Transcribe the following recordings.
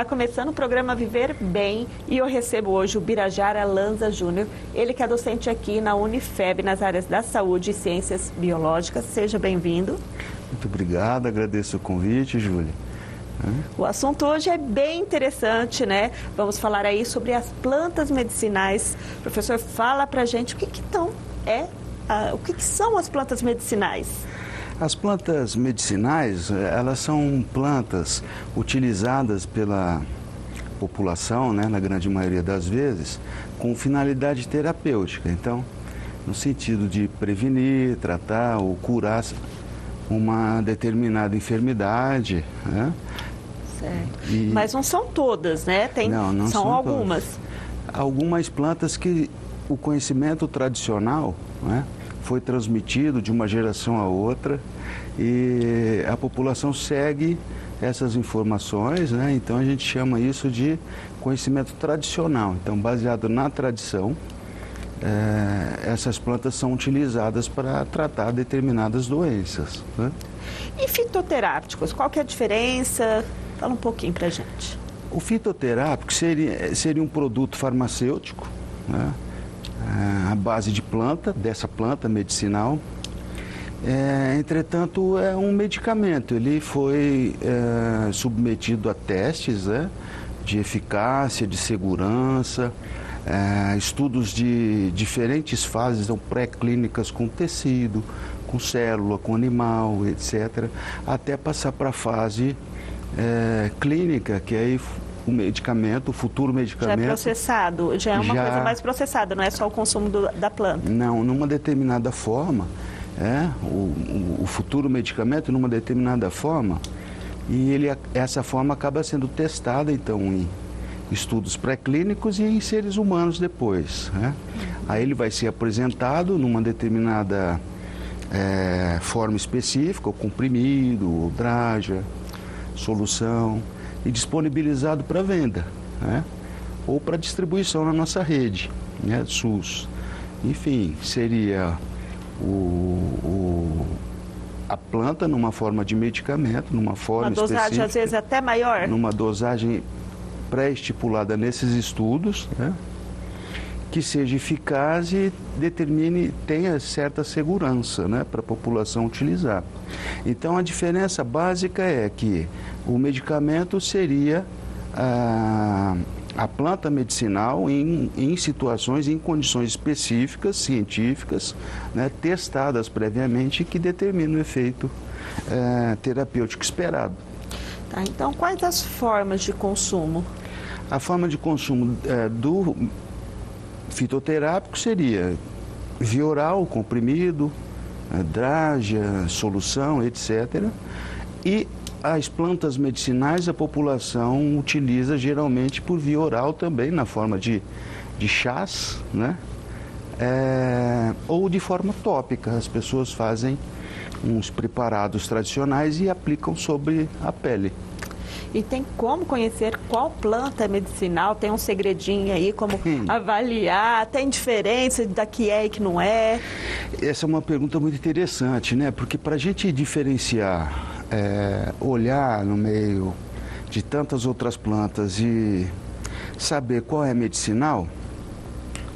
Está começando o programa Viver Bem e eu recebo hoje o Birajara Lanza Júnior, ele que é docente aqui na Unifeb, nas áreas da saúde e ciências biológicas. Seja bem-vindo. Muito obrigado, agradeço o convite, Júlia. O assunto hoje é bem interessante, né? Vamos falar aí sobre as plantas medicinais. Professor, fala pra gente o que são as plantas medicinais? As plantas medicinais, elas são plantas utilizadas pela população, né, na grande maioria das vezes, com finalidade terapêutica. Então, no sentido de prevenir, tratar ou curar uma determinada enfermidade, né? Certo. Mas não são todas, né? Não são algumas. Todas. Algumas plantas que o conhecimento tradicional, né, foi transmitido de uma geração a outra e a população segue essas informações, né? Então a gente chama isso de conhecimento tradicional. Então, baseado na tradição, essas plantas são utilizadas para tratar determinadas doenças, né? E fitoterápicos, qual que é a diferença? Fala um pouquinho para a gente. O fitoterápico seria um produto farmacêutico, né, à base de planta, dessa planta medicinal. Entretanto, é um medicamento. Ele foi submetido a testes, né, de eficácia, de segurança, estudos de diferentes fases, então, pré-clínicas com tecido, com célula, com animal, etc., até passar para a fase clínica, que aí o medicamento, o futuro medicamento... Já é processado, já é uma coisa mais processada, não é só o consumo da planta. Não, numa determinada forma, o futuro medicamento numa determinada forma, e essa forma acaba sendo testada, então, em estudos pré-clínicos e em seres humanos depois, né? Aí ele vai ser apresentado numa determinada forma específica, o comprimido, o draja, solução, e disponibilizado para venda, né, ou para distribuição na nossa rede, né, SUS. Enfim, seria a planta numa forma de medicamento, numa forma específica. Uma dosagem às vezes até maior? Numa dosagem pré-estipulada nesses estudos, né, que seja eficaz e tenha certa segurança, né, para a população utilizar. Então, a diferença básica é que o medicamento seria a planta medicinal em situações, em condições específicas, científicas, né, testadas previamente, que determinam o efeito terapêutico esperado. Tá, então, quais as formas de consumo? A forma de consumo do fitoterápico seria via oral, comprimido, draja, solução, etc. E as plantas medicinais a população utiliza geralmente por via oral também, na forma de chás, né? Ou de forma tópica. As pessoas fazem uns preparados tradicionais e aplicam sobre a pele. E tem como conhecer qual planta é medicinal? Tem um segredinho aí, como avaliar? Tem diferença da que é e que não é? Essa é uma pergunta muito interessante, né? Porque para a gente diferenciar, olhar no meio de tantas outras plantas e saber qual é medicinal,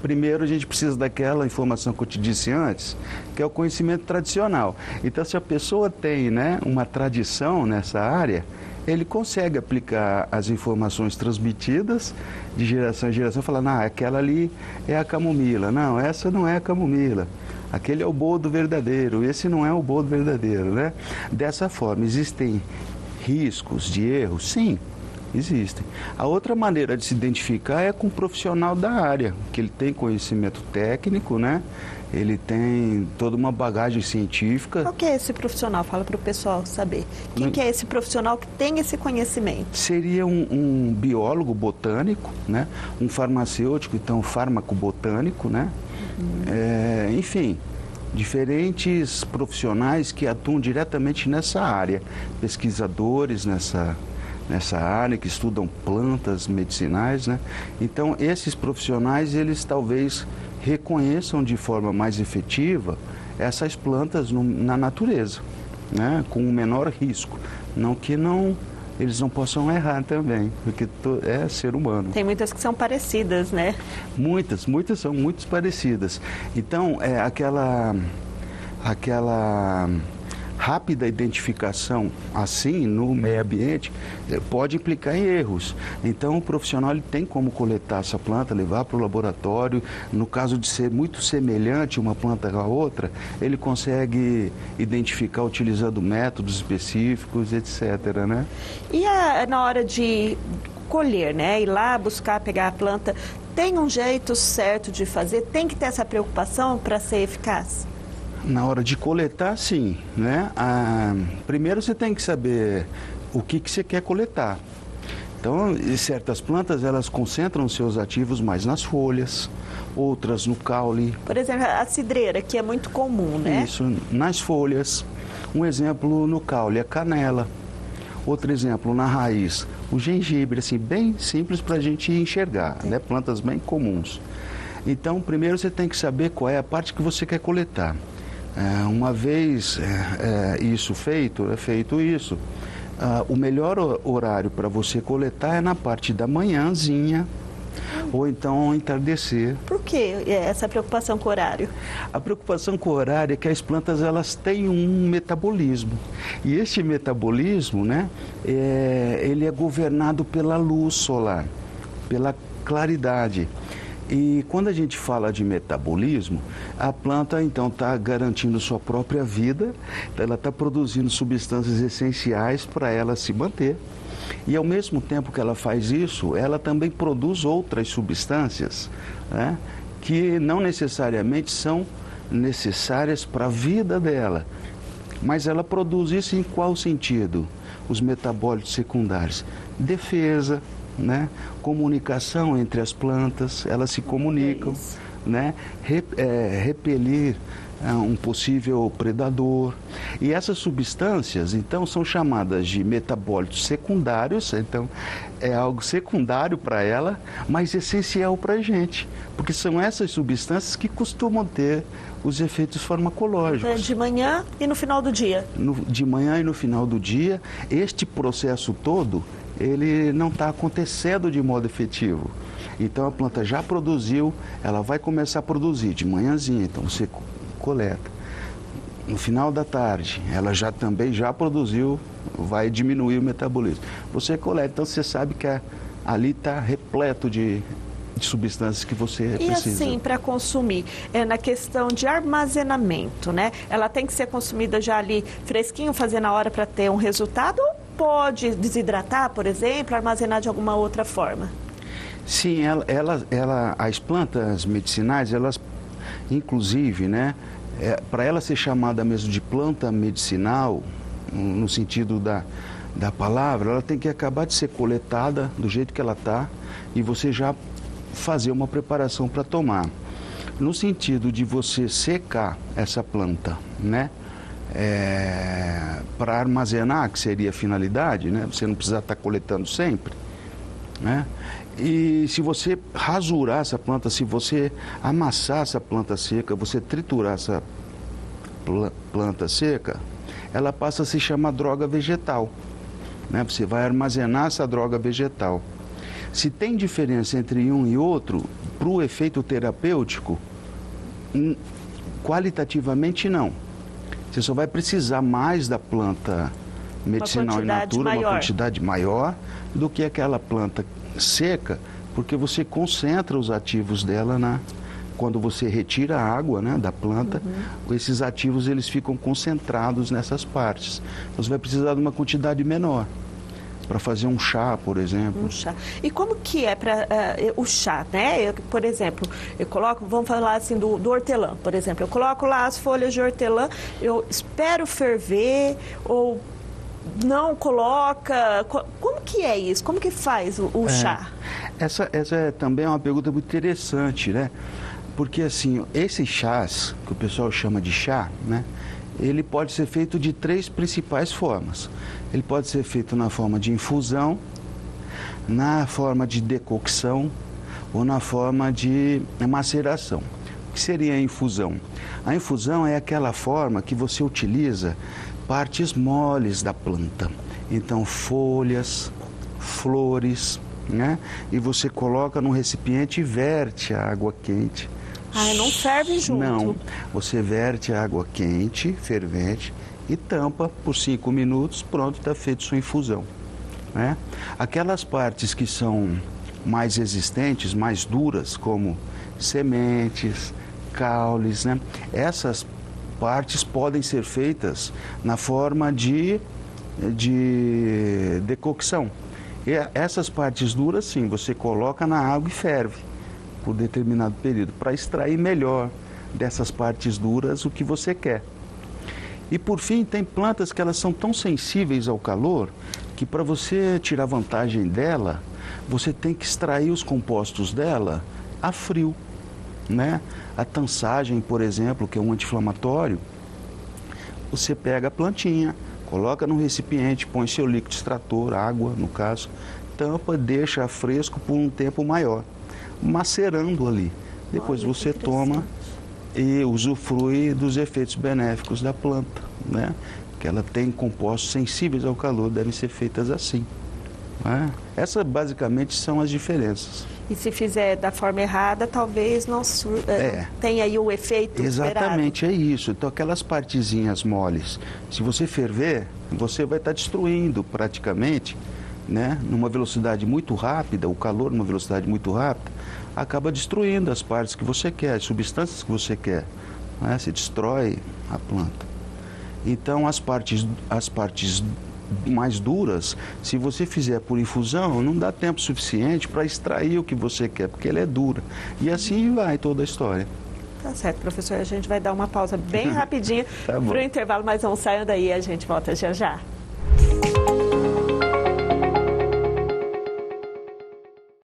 primeiro a gente precisa daquela informação que eu te disse antes, que é o conhecimento tradicional. Então, se a pessoa tem, né, uma tradição nessa área, ele consegue aplicar as informações transmitidas de geração em geração, falando, aquela ali é a camomila, não, essa não é a camomila, aquele é o boldo verdadeiro, esse não é o boldo verdadeiro, né? Dessa forma, existem riscos de erro? Sim, existem. A outra maneira de se identificar é com um profissional da área, que ele tem conhecimento técnico, né? Ele tem toda uma bagagem científica. Qual que é esse profissional? Fala para o pessoal saber. Quem que é esse profissional que tem esse conhecimento? Seria um biólogo botânico, né? Um farmacêutico, então fármaco botânico, né? Enfim, diferentes profissionais que atuam diretamente nessa área. Pesquisadores nessa área, que estudam plantas medicinais, né? Então, esses profissionais, eles talvez reconheçam de forma mais efetiva essas plantas na natureza, né, com o menor risco. Não que não eles não possam errar também, porque é ser humano. Tem muitas que são parecidas, né? Muitas são muito parecidas. Então, aquela rápida identificação assim no meio ambiente pode implicar em erros. Então o profissional ele tem como coletar essa planta, levar para o laboratório. No caso de ser muito semelhante uma planta à outra, ele consegue identificar utilizando métodos específicos, etc., né? E na hora de colher, né? Ir lá buscar, pegar a planta, tem um jeito certo de fazer? Tem que ter essa preocupação para ser eficaz? Na hora de coletar, sim, né? Primeiro você tem que saber o que você quer coletar. Então, certas plantas, elas concentram seus ativos mais nas folhas, outras no caule. Por exemplo, a cidreira, que é muito comum, né? Isso, nas folhas. Um exemplo no caule, a canela. Outro exemplo, na raiz, o gengibre, assim, bem simples para a gente enxergar, né? Plantas bem comuns. Então, primeiro você tem que saber qual é a parte que você quer coletar. Uma vez isso feito, isso. O melhor horário para você coletar é na parte da manhãzinha ou então ao entardecer. Por que essa preocupação com o horário? A preocupação com o horário é que as plantas elas têm um metabolismo. E este metabolismo, né, ele é governado pela luz solar, pela claridade. E quando a gente fala de metabolismo, a planta então está garantindo sua própria vida, ela está produzindo substâncias essenciais para ela se manter. E ao mesmo tempo que ela faz isso, ela também produz outras substâncias, né, que não necessariamente são necessárias para a vida dela. Mas ela produz isso em qual sentido? Os metabólitos secundários. Defesa, né? Comunicação entre as plantas, elas se comunicam, né? Repelir um possível predador. E essas substâncias, então, são chamadas de metabólitos secundários. Então, é algo secundário para ela, mas essencial para a gente, porque são essas substâncias que costumam ter os efeitos farmacológicos. De manhã e no final do dia? De manhã e no final do dia. Este processo todo, ele não está acontecendo de modo efetivo. Então a planta já produziu, ela vai começar a produzir de manhãzinha, então você coleta. No final da tarde, ela também já produziu, vai diminuir o metabolismo. Você coleta, então você sabe que ali está repleto de substâncias que você precisa. E assim, para consumir, na questão de armazenamento, né? Ela tem que ser consumida já ali fresquinho, fazer na hora para ter um resultado, ou pode desidratar, por exemplo, armazenar de alguma outra forma? Sim, as plantas medicinais, elas, inclusive, né, para ela ser chamada mesmo de planta medicinal, no sentido da palavra, ela tem que acabar de ser coletada do jeito que ela está e você já fazer uma preparação para tomar. No sentido de você secar essa planta, né, para armazenar, que seria a finalidade, né, você não precisa estar coletando sempre, né? E se você rasurar essa planta, se você amassar essa planta seca, você triturar essa planta seca, ela passa a se chamar droga vegetal, né? Você vai armazenar essa droga vegetal. Se tem diferença entre um e outro, para o efeito terapêutico, qualitativamente não. Você só vai precisar mais da planta medicinal in natura, uma quantidade maior do que aquela planta seca, porque você concentra os ativos dela quando você retira a água, né, da planta, esses ativos eles ficam concentrados nessas partes. Então, você vai precisar de uma quantidade menor para fazer um chá, por exemplo. Um chá. E como que é para o chá, né? Por exemplo, eu coloco, vamos falar assim do hortelã, por exemplo, eu coloco lá as folhas de hortelã, eu espero ferver ou não coloca? Como que é isso? Como que faz o chá? Essa também é uma pergunta muito interessante, né? Porque assim, esses chás, que o pessoal chama de chá, né? Ele pode ser feito de 3 principais formas. Ele pode ser feito na forma de infusão, na forma de decocção ou na forma de maceração. O que seria a infusão? A infusão é aquela forma que você utiliza partes moles da planta. Então, folhas, flores, né? E você coloca num recipiente e verte a água quente. Ah, não ferve junto? Não, você verte a água quente, fervente, e tampa por 5 minutos, pronto, está feito sua infusão, né? Aquelas partes que são mais resistentes, mais duras, como sementes, caules, né? Essas partes podem ser feitas na forma de decocção. E essas partes duras, sim, você coloca na água e ferve por determinado período, para extrair melhor dessas partes duras o que você quer. E por fim, tem plantas que elas são tão sensíveis ao calor que para você tirar vantagem dela, você tem que extrair os compostos dela a frio, né? A tansagem, por exemplo, que é um anti-inflamatório, você pega a plantinha, coloca num recipiente, põe seu líquido extrator, água no caso, tampa, deixa fresco por um tempo maior, macerando ali. Depois você toma e usufrui dos efeitos benéficos da planta, né? Que ela tem compostos sensíveis ao calor, devem ser feitas assim, né? Essas basicamente são as diferenças. E se fizer da forma errada, talvez não tenha aí o efeito Exatamente, esperado. é isso. Então, aquelas partezinhas moles, se você ferver, você vai estar destruindo praticamente, né? Numa velocidade muito rápida, o calor numa velocidade muito rápida, acaba destruindo as partes que você quer, as substâncias que você quer, né? Se destrói a planta. Então, as partes mais duras, se você fizer por infusão, não dá tempo suficiente para extrair o que você quer, porque ela é dura. E assim vai toda a história. Tá certo, professor. A gente vai dar uma pausa bem rapidinha Tá bom. para o intervalo, mas não saiam daí, a gente volta já já.